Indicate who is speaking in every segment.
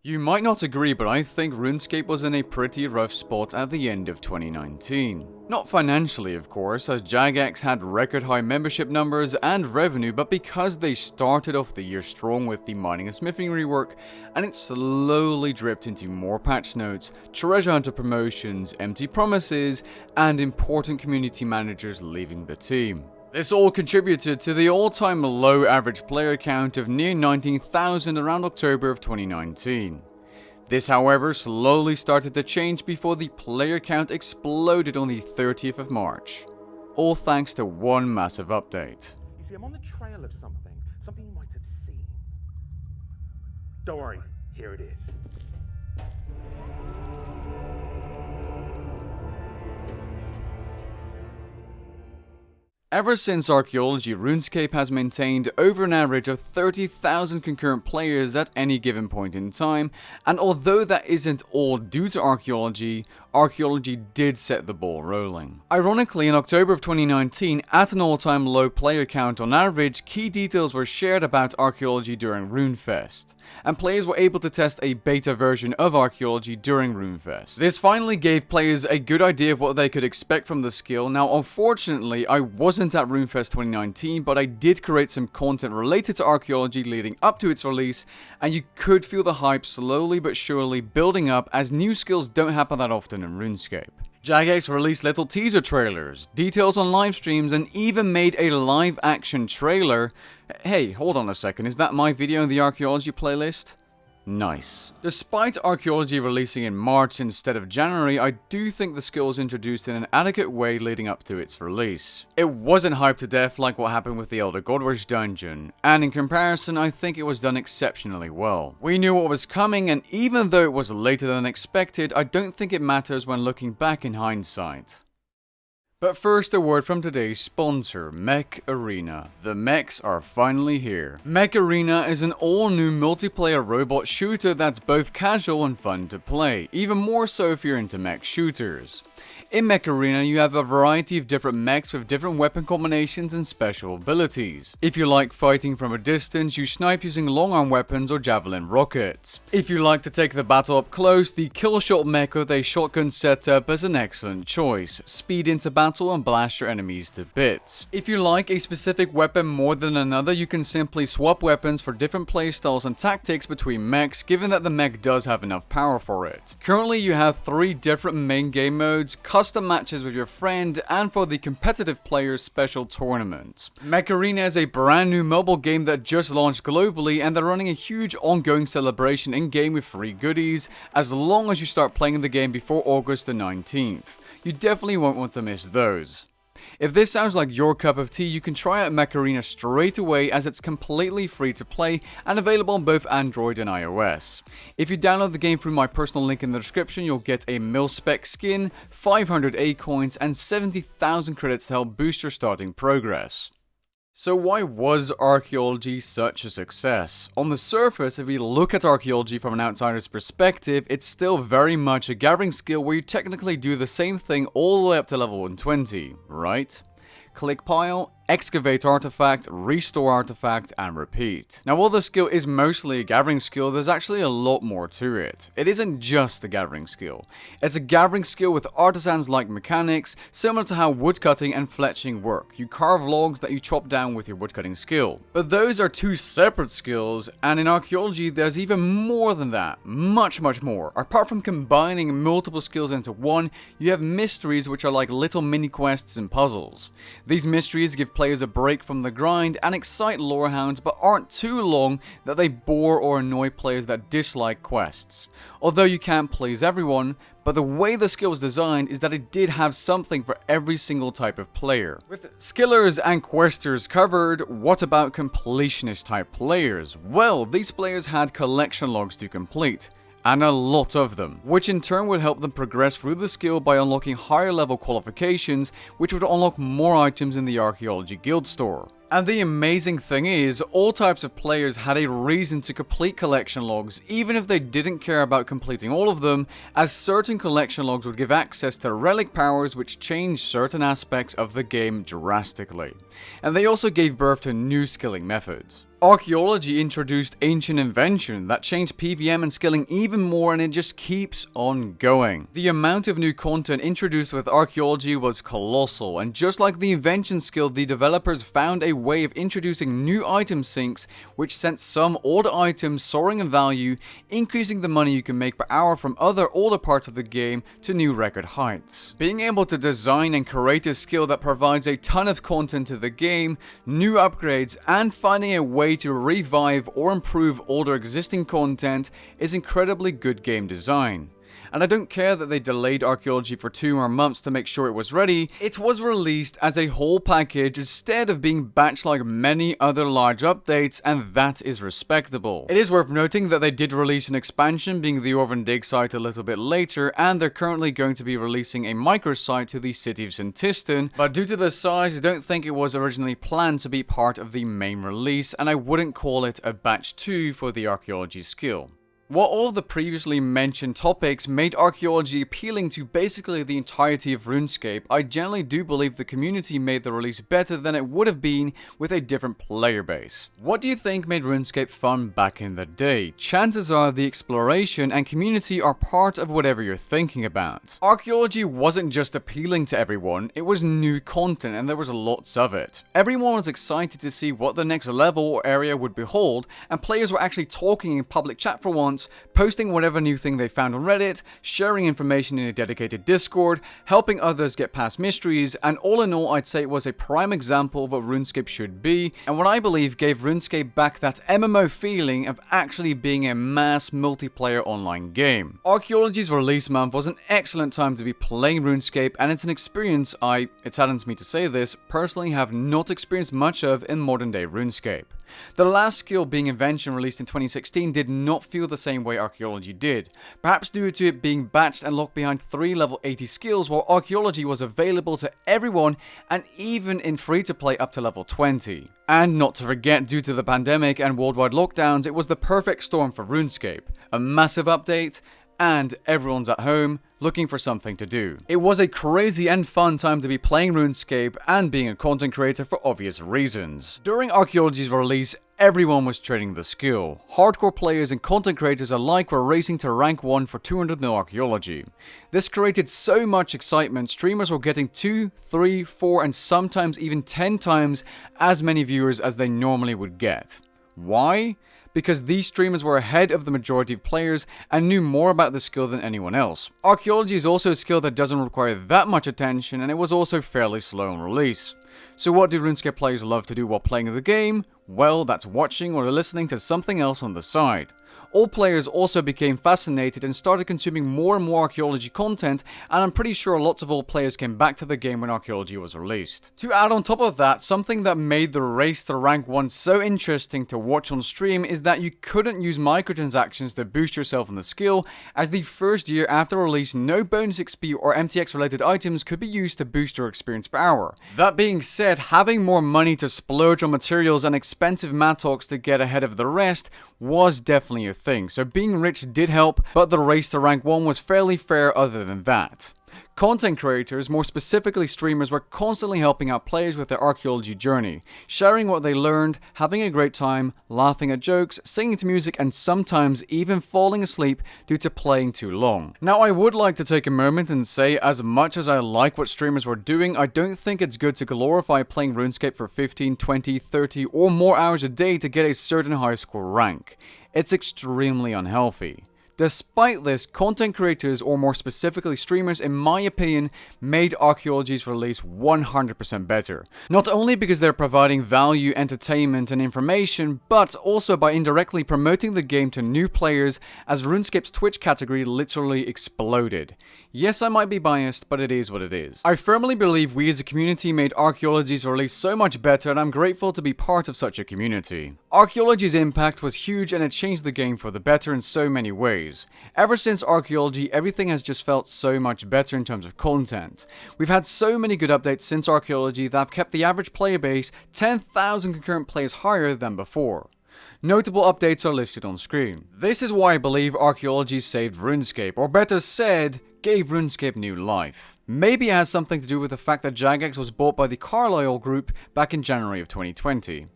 Speaker 1: You might not agree, but I think Runescape was in a pretty rough spot at the end of 2019. Not financially, of course, as Jagex had record high membership numbers and revenue, but because they started off the year strong with the mining and smithing rework, and it slowly dripped into more patch notes, treasure hunter promotions, empty promises, and important community managers leaving the team. This all contributed to the all-time low average player count of near 19,000 around October of 2019. This, however, slowly started to change before the player count exploded on the 30th of March. All thanks to one massive update.
Speaker 2: You see, I'm on the trail of something you might have seen. Don't worry, here it is.
Speaker 1: Ever since Archaeology, Runescape has maintained over an average of 30,000 concurrent players at any given point in time, and although that isn't all due to Archaeology, Archaeology did set the ball rolling. Ironically, in October of 2019, at an all-time low player count on average, key details were shared about Archaeology during RuneFest, and players were able to test a beta version of Archaeology during RuneFest. This finally gave players a good idea of what they could expect from the skill. Now, unfortunately, I wasn't at RuneFest 2019, but I did create some content related to Archaeology leading up to its release, and you could feel the hype slowly but surely building up as new skills don't happen that often in RuneScape. Jagex released little teaser trailers, details on live streams, and even made a live action trailer. Hey, hold on a second, is that my video in the Archaeology playlist? Nice. Despite Archaeology releasing in March instead of January, I do think the skill was introduced in an adequate way leading up to its release. It wasn't hyped to death like what happened with the Elder Godrush dungeon, and in comparison I think it was done exceptionally well. We knew what was coming, and even though it was later than expected, I don't think it matters when looking back in hindsight. But first, a word from today's sponsor, Mech Arena. The mechs are finally here. Mech Arena is an all-new multiplayer robot shooter that's both casual and fun to play, even more so if you're into mech shooters. In Mech Arena, you have a variety of different mechs with different weapon combinations and special abilities. If you like fighting from a distance, you snipe using long arm weapons or javelin rockets. If you like to take the battle up close, the Killshot mech with a shotgun setup is an excellent choice. Speed into battle and blast your enemies to bits. If you like a specific weapon more than another, you can simply swap weapons for different playstyles and tactics between mechs, given that the mech does have enough power for it. Currently, you have 3 different main game modes, custom matches with your friend, and for the competitive players special tournaments. Mech Arena is a brand new mobile game that just launched globally, and they're running a huge ongoing celebration in-game with free goodies, as long as you start playing the game before August the 19th. You definitely won't want to miss those. If this sounds like your cup of tea, you can try out Mech Arena straight away, as it's completely free to play and available on both Android and iOS. If you download the game through my personal link in the description, you'll get a mil-spec skin, 500 A coins, and 70,000 credits to help boost your starting progress. So why was Archaeology such a success? On the surface, if we look at Archaeology from an outsider's perspective, it's still very much a gathering skill where you technically do the same thing all the way up to level 120, right? Click pile, excavate artifact, restore artifact, and repeat. Now, while the skill is mostly a gathering skill, there's actually a lot more to it. It isn't just a gathering skill. It's a gathering skill with artisans-like mechanics, similar to how woodcutting and fletching work. You carve logs that you chop down with your woodcutting skill. But those are 2 separate skills, and in Archaeology, there's even more than that. Much more. Apart from combining multiple skills into one, you have mysteries, which are like little mini-quests and puzzles. These mysteries give players a break from the grind and excite lorehounds, but aren't too long that they bore or annoy players that dislike quests. Although you can't please everyone, but the way the skill was designed is that it did have something for every single type of player. With skillers and questers covered, what about completionist type players? Well, these players had collection logs to complete, and a lot of them, which in turn would help them progress through the skill by unlocking higher level qualifications, which would unlock more items in the Archaeology guild store. And the amazing thing is, all types of players had a reason to complete collection logs, even if they didn't care about completing all of them, as certain collection logs would give access to relic powers which changed certain aspects of the game drastically. And they also gave birth to new skilling methods. Archaeology introduced Ancient Invention that changed PvM and skilling even more, and it just keeps on going. The amount of new content introduced with Archaeology was colossal, and just like the Invention skill, the developers found a way of introducing new item sinks which sent some older items soaring in value, increasing the money you can make per hour from other older parts of the game to new record heights. Being able to design and create a skill that provides a ton of content to the game, new upgrades, and finding a way to revive or improve older existing content is incredibly good game design. And I don't care that they delayed Archaeology for 2 more months to make sure it was ready. It was released as a whole package instead of being batched like many other large updates, and that is respectable. It is worth noting that they did release an expansion, being the Orvan Dig site, a little bit later, and they're currently going to be releasing a microsite to the city of Sintistan, but due to the size, I don't think it was originally planned to be part of the main release, and I wouldn't call it a batch 2 for the Archaeology skill. While all of the previously mentioned topics made Archaeology appealing to basically the entirety of RuneScape, I generally do believe the community made the release better than it would have been with a different player base. What do you think made RuneScape fun back in the day? Chances are the exploration and community are part of whatever you're thinking about. Archaeology wasn't just appealing to everyone, it was new content and there was lots of it. Everyone was excited to see what the next level or area would behold, and players were actually talking in public chat for once, posting whatever new thing they found on Reddit, sharing information in a dedicated Discord, helping others get past mysteries, and all in all I'd say it was a prime example of what RuneScape should be, and what I believe gave RuneScape back that MMO feeling of actually being a mass multiplayer online game. Archaeology's release month was an excellent time to be playing RuneScape, and it's an experience it saddens me to say this, personally have not experienced much of in modern day RuneScape. The last skill, being Invention, released in 2016, did not feel the same way Archaeology did, perhaps due to it being batched and locked behind 3 level 80 skills, while Archaeology was available to everyone and even in free-to-play up to level 20. And not to forget, due to the pandemic and worldwide lockdowns, it was the perfect storm for RuneScape. A massive update, and everyone's at home looking for something to do. It was a crazy and fun time to be playing RuneScape and being a content creator for obvious reasons. During Archaeology's release, everyone was trading the skill. Hardcore players and content creators alike were racing to rank 1 for 200 mil Archaeology. This created so much excitement, streamers were getting 2, 3, 4 and sometimes even 10 times as many viewers as they normally would get. Why? Because these streamers were ahead of the majority of players and knew more about the skill than anyone else. Archaeology is also a skill that doesn't require that much attention, and it was also fairly slow in release. So what do RuneScape players love to do while playing the game? Well, that's watching or listening to something else on the side. All players also became fascinated and started consuming more and more Archaeology content, and I'm pretty sure lots of old players came back to the game when Archaeology was released. To add on top of that, something that made the race to rank 1 so interesting to watch on stream is that you couldn't use microtransactions to boost yourself in the skill, as the first year after release no bonus XP or MTX related items could be used to boost your experience per hour. That being said, having more money to splurge on materials and expensive Mattox to get ahead of the rest was definitely a thing, so being rich did help, but the race to rank 1 was fairly fair other than that. Content creators, more specifically streamers, were constantly helping out players with their Archaeology journey, sharing what they learned, having a great time, laughing at jokes, singing to music, and sometimes even falling asleep due to playing too long. Now, I would like to take a moment and say, as much as I like what streamers were doing, I don't think it's good to glorify playing RuneScape for 15, 20, 30 or more hours a day to get a certain high score rank. It's extremely unhealthy. Despite this, content creators, or more specifically streamers, in my opinion, made Archaeology's release 100% better. Not only because they're providing value, entertainment, and information, but also by indirectly promoting the game to new players, as RuneScape's Twitch category literally exploded. Yes, I might be biased, but it is what it is. I firmly believe we as a community made Archaeology's release so much better, and I'm grateful to be part of such a community. Archaeology's impact was huge, and it changed the game for the better in so many ways. Ever since Archaeology, everything has just felt so much better in terms of content. We've had so many good updates since Archaeology that have kept the average player base 10,000 concurrent players higher than before. Notable updates are listed on screen. This is why I believe Archaeology saved RuneScape, or better said, gave RuneScape new life. Maybe it has something to do with the fact that Jagex was bought by the Carlyle Group back in January of 2020.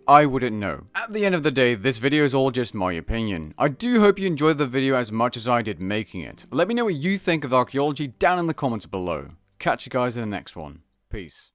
Speaker 1: I wouldn't know. At the end of the day, this video is all just my opinion. I do hope you enjoyed the video as much as I did making it. Let me know what you think of archaeology down in the comments below. Catch you guys in the next one. Peace.